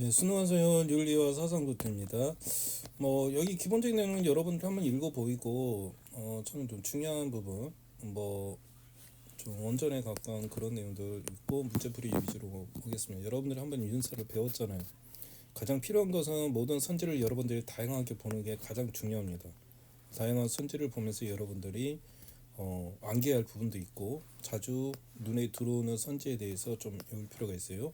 네, 순환서열 윤리와 사상도입니다. 여기 기본적인 내용은 여러분들 한번 읽어 보이고, 저는 좀 중요한 부분, 좀 원전에 가까운 그런 내용들 읽고 문제풀이 위주로 보겠습니다. 여러분들이 한번 윤사를 배웠잖아요. 가장 필요한 것은 모든 선지를 여러분들이 다양하게 보는 게 가장 중요합니다. 다양한 선지를 보면서 여러분들이 암기할 부분도 있고 자주 눈에 들어오는 선지에 대해서 좀 외울 필요가 있어요.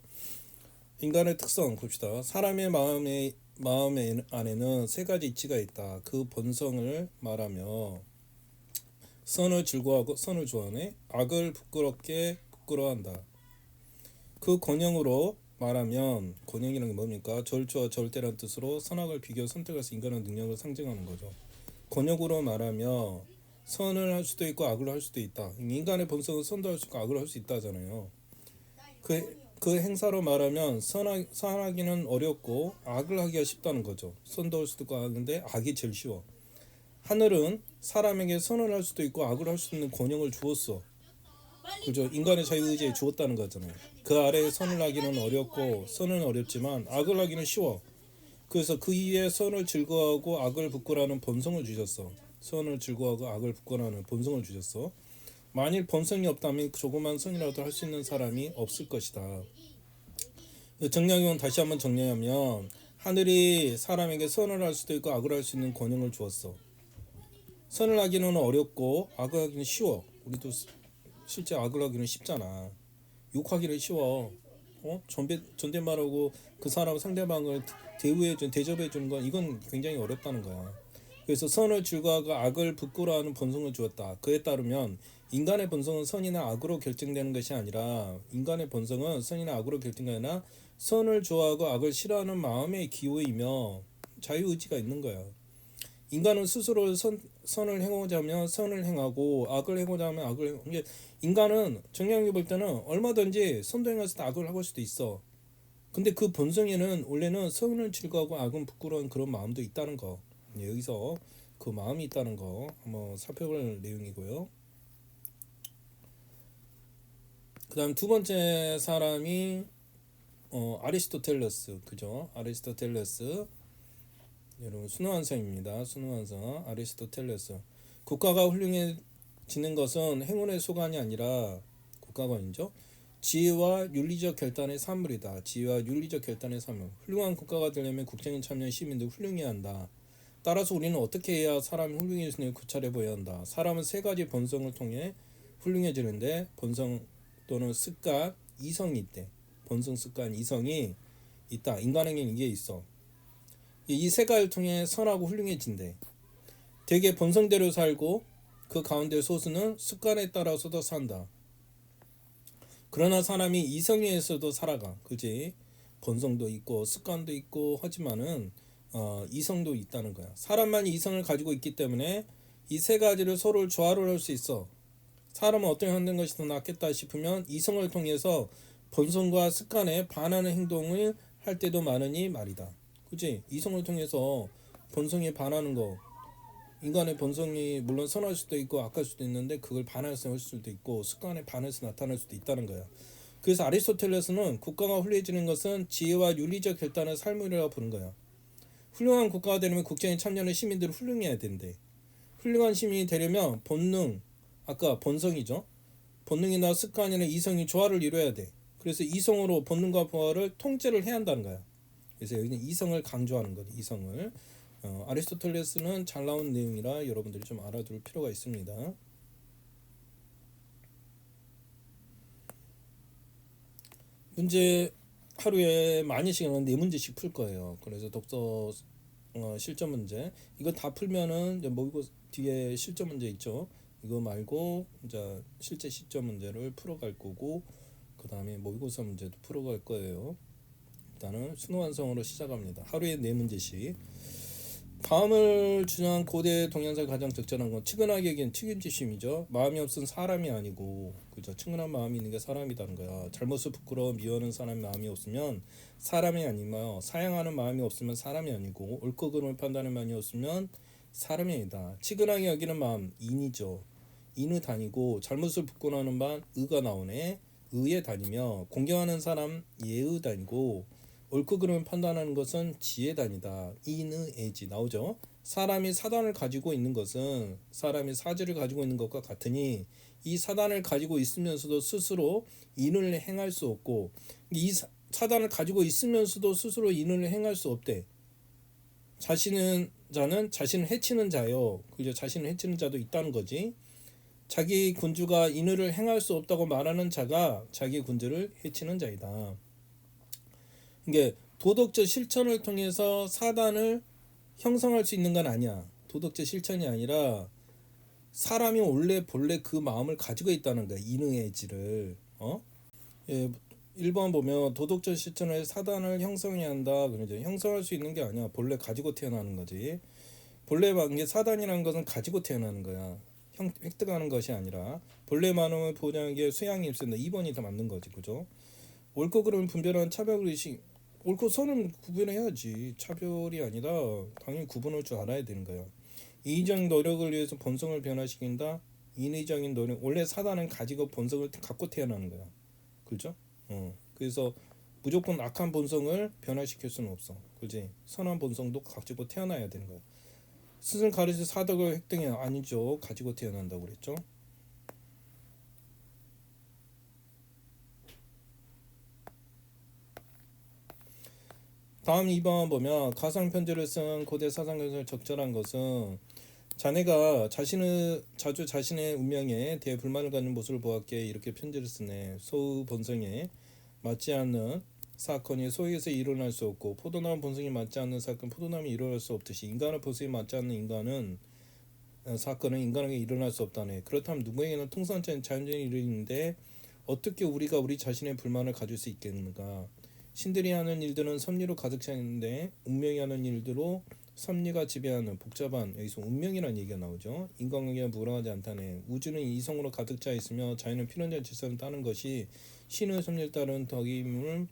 인간의 특성 봅시다. 사람의 마음 안에는 세 가지 이치가 있다. 그 본성을 말하며 선을 즐거워하고 선을 좋아하네. 악을 부끄러워한다. 그 권형으로 말하면 권형이라는 게 뭡니까? 절주와 절대란 뜻으로 선악을 비교 선택해서 인간의 능력을 상징하는 거죠. 권역으로 말하며 선을 할 수도 있고 악을 할 수도 있다. 인간의 본성은 선도 할 수 있고 악을 할 수 있다잖아요. 그 행사로 말하면 선하기는 어렵고 악을 하기가 쉽다는 거죠. 선도 할 수도 있고 악인데 악이 제일 쉬워. 하늘은 사람에게 선을 할 수도 있고 악을 할 수 있는 권형을 주었어. 그죠? 인간의 자유의지에 주었다는 거잖아요. 그 아래에 선을 하기는 어렵고 선은 어렵지만 악을 하기는 쉬워. 그래서 그 이에 선을 즐거워하고 악을 부끄러워하는 본성을 주셨어. 선을 즐거워하고 악을 부끄러워하는 본성을 주셨어. 만일 본성이 없다면 조그만 선이라도 할 수 있는 사람이 없을 것이다. 정량용 다시 한번 정리하면 하늘이 사람에게 선을 할 수도 있고 악을 할 수 있는 권능을 주었어. 선을 하기는 어렵고 악을 하기는 쉬워. 우리도 실제 악을 하기는 쉽잖아. 욕하기는 쉬워. 존댓말하고 그 사람 상대방을 대접해 주는 건 이건 굉장히 어렵다는 거야. 그래서 선을 즐거워하고 악을 부끄러워하는 본성을 주었다. 그에 따르면 인간의 본성은 선이나 악으로 결정되는 것이 아니라 인간의 본성은 선이나 악으로 결정되는 게 아니라 선을 좋아하고 악을 싫어하는 마음의 기호이며 자유의지가 있는 거야. 인간은 스스로 선을 행하고자 하면 선을 행하고 악을 행하고자 하면 악을 행하고, 인간은 정량이 볼 때는 얼마든지 선도 행해서 악을 하고 수도 있어. 근데 그 본성에는 원래는 선을 즐거워하고 악은 부끄러운 그런 마음도 있다는 거. 여기서 그 마음이 있다는 거 한번 살펴볼 내용이고요. 그 다음 두 번째 사람이 아리스토텔레스, 그죠? 아리스토텔레스, 여러분 순환성입니다. 순환성 아리스토텔레스. 국가가 훌륭해지는 것은 행운의 소관이 아니라 국가관이죠. 지혜와 윤리적 결단의 산물이다. 지혜와 윤리적 결단의 산물. 훌륭한 국가가 되려면 국정에 참여한 시민들 훌륭해야 한다. 따라서 우리는 어떻게 해야 사람이 훌륭해지는 고찰해 보여야 한다. 사람은 세 가지 본성을 통해 훌륭해지는데 본성 또는 습관, 이성이 있대. 본성, 습관, 이성이 있다. 인간에게는 이게 있어. 이 세 가지를 통해 선하고 훌륭해진대. 대개 본성대로 살고 그 가운데 소수는 습관에 따라서도 산다. 그러나 사람이 이성에서도 살아가. 그지? 본성도 있고 습관도 있고 하지만은 이성도 있다는 거야. 사람만 이성을 가지고 있기 때문에 이 세 가지를 서로 조화를 할 수 있어. 사람은 어떻게 하는 것이 더 낫겠다 싶으면 이성을 통해서 본성과 습관에 반하는 행동을 할 때도 많으니 말이다. 그치? 이성을 통해서 본성에 반하는 거, 인간의 본성이 물론 선할 수도 있고 악할 수도 있는데 그걸 반해서 할 수도 있고 습관에 반해서 나타날 수도 있다는 거야. 그래서 아리스토텔레스는 국가가 훌륭해지는 것은 지혜와 윤리적 결단의 삶이라고 부른 거야. 훌륭한 국가가 되려면 국정에 참여하는 시민들이 훌륭해야 된대. 훌륭한 시민이 되려면 본능, 아까 본성이죠. 본능이나 습관이나 이성이 조화를 이뤄야 돼. 그래서 이성으로 본능과 보화를 통제를 해야 한다는 거야. 그래서 여기는 이성을 강조하는 거죠. 이성을. 아리스토텔레스는 잘 나온 내용이라 여러분들이 좀 알아둘 필요가 있습니다. 문제 하루에 많이 시간은 4문제씩 풀 거예요. 그래서 독서 실전 문제 이거 다 풀면은 모의고 뒤에 실전 문제 있죠. 이거 말고 이제 실제 시점 문제를 풀어갈 거고 그 다음에 모의고사 문제도 풀어갈 거예요. 일단은 순환성으로 시작합니다. 하루에 4문제씩. 다음을 주장한 고대 동양사의 가장 적절한 건 측은하게 여긴 책임지심이죠. 마음이 없은 사람이 아니고 그죠. 측은한 마음이 있는 게 사람이라는 거야. 잘못을 부끄러워 미워하는 사람의 마음이 없으면 사람이 아니며 사양하는 마음이 없으면 사람이 아니고 옳고 그름을 판단하는 마음이 없으면 사람이 아니다. 측은하게 여기는 마음 인이죠. 인의 단이고 잘못을 부끄러워하는 마음 의가 나오네. 의에 단이며 공경하는 사람 예의 단이고 옳고 그름을 판단하는 것은 지혜단이다. 인의지 나오죠. 사람이 사단을 가지고 있는 것은 사람이 사지를 가지고 있는 것과 같으니 이 사단을 가지고 있으면서도 스스로 인을 행할 수 없고 이 사단을 가지고 있으면서도 스스로 인을 행할 수 없대. 자는 자신을 해치는 자요. 그죠? 자신을 해치는 자도 있다는 거지. 자기 군주가 인을 행할 수 없다고 말하는 자가 자기 군주를 해치는 자이다. 이게 도덕적 실천을 통해서 사단을 형성할 수 있는 건 아니야. 도덕적 실천이 아니라 사람이 원래 본래 그 마음을 가지고 있다는 거야. 인의의 지를. 예, 1번 보면 도덕적 실천을 사단을 형성해야 한다. 그러죠. 형성할 수 있는 게 아니야. 본래 가지고 태어나는 거지. 본래 이게 사단이라는 것은 가지고 태어나는 거야. 획득하는 것이 아니라 본래 마음을 보장하기에 수양이 있습니다. 2번이 더 맞는 거지. 그죠? 옳고 그름을 분별하는 차별의식. 옳고 선은 구분해야지. 차별이 아니라 당연히 구분할 줄 알아야 되는 거야. 인위적인 노력을 위해서 본성을 변화시킨다. 인위적인 노력. 원래 사단은 가지고 본성을 갖고 태어나는 거야. 그렇죠? 그래서 무조건 악한 본성을 변화시킬 수는 없어. 그렇지? 선한 본성도 가지고 태어나야 되는 거야. 스승 가르쳐 사덕을 획득해 아니죠. 가지고 태어난다고 그랬죠. 다음 2번 보면 가상 편지를 쓴 고대 사상가에서 적절한 것은 자네가 자주 자신의 운명에 대해 불만을 갖는 모습을 보았기에 이렇게 편지를 쓰네. 소의 본성에 맞지 않는 사건이 소에서 일어날 수 없고 포도나무 본성이 맞지 않는 사건 포도나무이 일어날 수 없듯이 인간의 본성이 맞지 않는 사건은 인간에게 일어날 수 없다네. 그렇다면 누구에게는 통상적인 자연적인 일이 있는데 어떻게 우리가 우리 자신의 불만을 가질 수 있겠는가? 신들이 하는 일들은 섭리로 가득 차 있는데 운명이 하는 일들로 섭리가 지배하는 복잡한 여기서 운명이라는 얘기가 나오죠. 인간관계가 무관하지 않다네. 우주는 이성으로 가득 차 있으며 자연은 필연적 질서를 따르는 것이 신의 섭리를 따르는 덕임을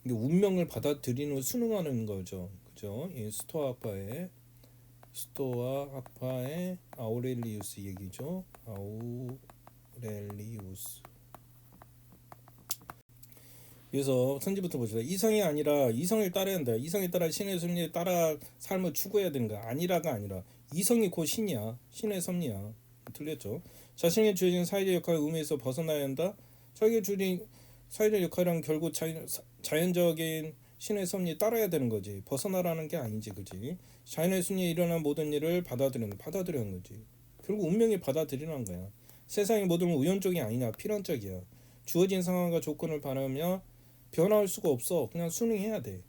운명을 받아들이는 순응하는 거죠. 그죠? 이 스토아 학파의 아우렐리우스 얘기죠. 아우렐리우스. 그래서 선지부터 보시다. 이성이 아니라 이성을 따라야 한다. 이성에 따라 신의 섭리에 따라 삶을 추구해야 되는 거야. 아니라가 아니라 이성이 곧 신이야. 신의 섭리야. 틀렸죠. 자신의 주어진 사회적 역할 의무에서 벗어나야 한다. 자기가 주어진 사회적 역할은 결국 자연적인 신의 섭리에 따라야 되는 거지. 벗어나라는 게 아니지, 그지? 자연의 섭리에 일어난 모든 일을 받아들이는 거지. 결국 운명이 받아들이는 거야. 세상의 모든 우연적이 아니냐, 필연적이야. 주어진 상황과 조건을 바라며 변화할 수가 없어. 그냥 순응해야 돼.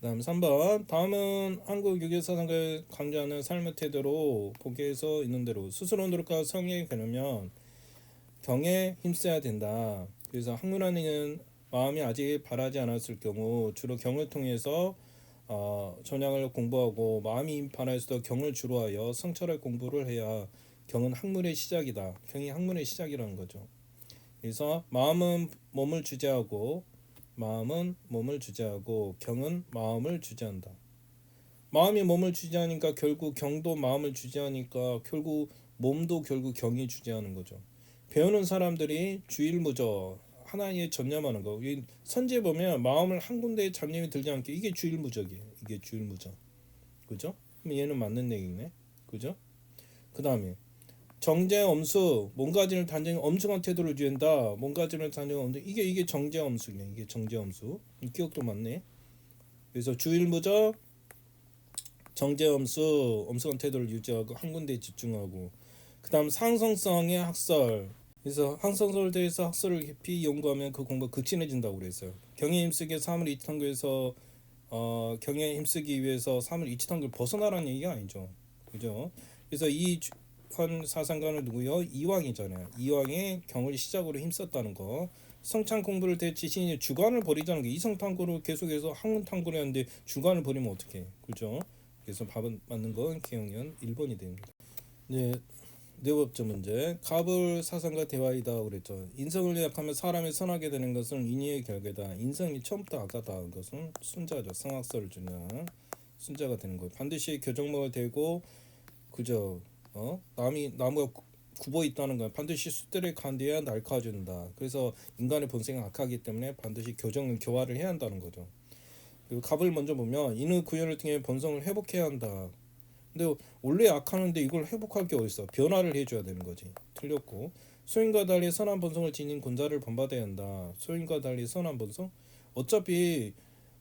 다음 3번. 다음은 한국 유교 사상가를 강조하는 삶의 태도로 보기에서 있는 대로 스스로 노력과 성의에 겨누면 경에 힘써야 된다. 그래서 학문하는 마음이 아직 바라지 않았을 경우 주로 경을 통해서 전향을 공부하고 마음이 바라서도 경을 주로 하여 성찰할 공부를 해야 경은 학문의 시작이다. 경이 학문의 시작이라는 거죠. 그래서 마음은 몸을 주재하고 경은 마음을 주재한다. 마음이 몸을 주재하니까 결국 경도 마음을 주재하니까 결국 몸도 결국 경이 주재하는 거죠. 배우는 사람들이 주일무저 하나에 전념하는 거. 선지에 보면 마음을 한 군데에 잡념이 들지 않게 이게 주일무적이에요. 이게 주일무적. 그죠? 그럼 얘는 맞는 얘기네. 그죠? 그 다음에 정제엄수 몸가짐을 단정히 엄중한 태도를 유지한다. 몸가짐을 단정히 엄중 이게 정제엄수네. 이게 정제엄수. 이 기억도 맞네. 그래서 주일무적 정제엄수 엄숙한 태도를 유지하고 한 군데에 집중하고 그 다음 상성성의 학설. 그래서 항성서를 대해서 학설을 깊이 연구하면 그 공부가 극진해진다고 그랬어요. 경에 힘쓰기 삶을 이치한 거에서 경에 힘쓰기 위해서 삶을 이치한 걸 벗어나라는 얘기가 아니죠. 그죠? 그래서 이 현 사상가는 누구요? 이왕이잖아요. 이왕의 경을 시작으로 힘썼다는 거. 성찬 공부를 대지신이 주관을 버리자는 게 이성 탐구로 계속해서 학문 탐구를 하는데 주관을 버리면 어떡해? 그죠? 그래서 답은 맞는 건 기억년 1번이 됩니다. 네. 네 번째 문제. 갑을 사상과 대화이다 그랬죠. 인성을 약하면 사람이 선하게 되는 것은 인의의 결과다. 인성이 처음부터 악하다. 것은 순자죠. 성악설을 주는 순자가 되는 거예요. 반드시 교정목을 대고 그저 나무가 굽어 있다는 거야. 반드시 숫들에 간대야 날카준다. 그래서 인간의 본성은 악하기 때문에 반드시 교화를 해야 한다는 거죠. 그리고 갑을 먼저 보면 이는 구현을 통해 본성을 회복해야 한다. 근데 원래 악하는데 이걸 회복할 게 어딨어? 변화를 해줘야 되는 거지. 틀렸고 소인과 달리 선한 본성을 지닌 군자를 본받아야 한다. 소인과 달리 선한 본성? 어차피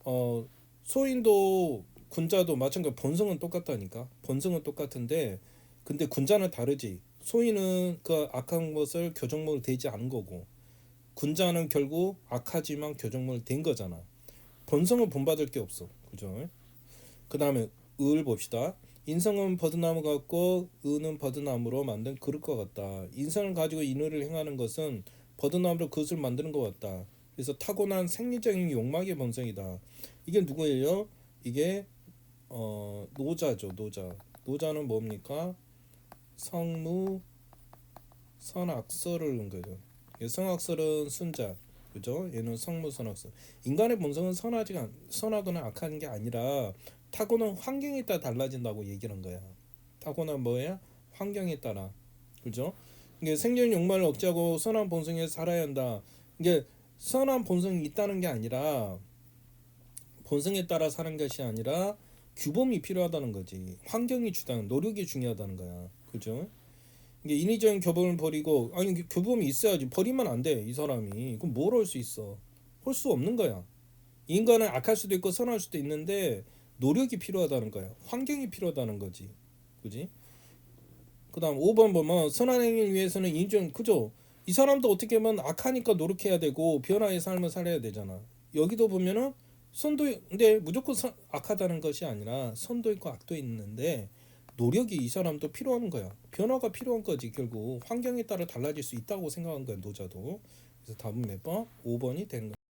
어 소인도 군자도 마찬가지 본성은 똑같다니까. 본성은 똑같은데 근데 군자는 다르지. 소인은 그 악한 것을 교정목을 대지 않은 거고 군자는 결국 악하지만 교정목을 댄 거잖아. 본성은 본받을 게 없어. 그죠? 그 다음에 을 봅시다. 인성은 버드나무 같고 의는 버드나무로 만든 그릇과 같다. 인성을 가지고 인의를 행하는 것은 버드나무로 그릇을 만드는 것 같다. 그래서 타고난 생리적인 욕망의 본성이다. 이게 누구예요? 이게 노자죠. 노자. 노자는 뭡니까? 성무 선악설을 는 거죠. 선악설은 순자. 그죠? 얘는 성무 선악설. 인간의 본성은 선하거나 악한 게 아니라 타고난 환경에 따라 달라진다고 얘기하는 거야. 타고난 뭐야? 환경에 따라. 그죠? 이게 생존 욕망을 억제하고 선한 본성에 살아야 한다. 이게 선한 본성이 있다는 게 아니라 본성에 따라 사는 것이 아니라 규범이 필요하다는 거지. 환경이 주당, 노력이 중요하다는 거야. 그죠? 이게 인위적인 교범을 버리고 아니 교범이 있어야지. 버리면 안 돼. 이 사람이. 그럼 뭘 할 수 있어? 할 수 없는 거야. 인간은 악할 수도 있고 선할 수도 있는데 노력이 필요하다는 거야. 환경이 필요하다는 거지. 그지? 그다음 5번 보면 선한 행위를 위해서는 인정 그죠? 이 사람도 어떻게 보면 악하니까 노력해야 되고 변화의 삶을 살아야 되잖아. 여기도 보면은 선도 근데 무조건 악하다는 것이 아니라 선도 있고 악도 있는데 노력이 이 사람도 필요한 거야. 변화가 필요한 거지. 결국 환경에 따라 달라질 수 있다고 생각한 거야. 노자도. 그래서 답은 몇 번? 5번이 되는 거야.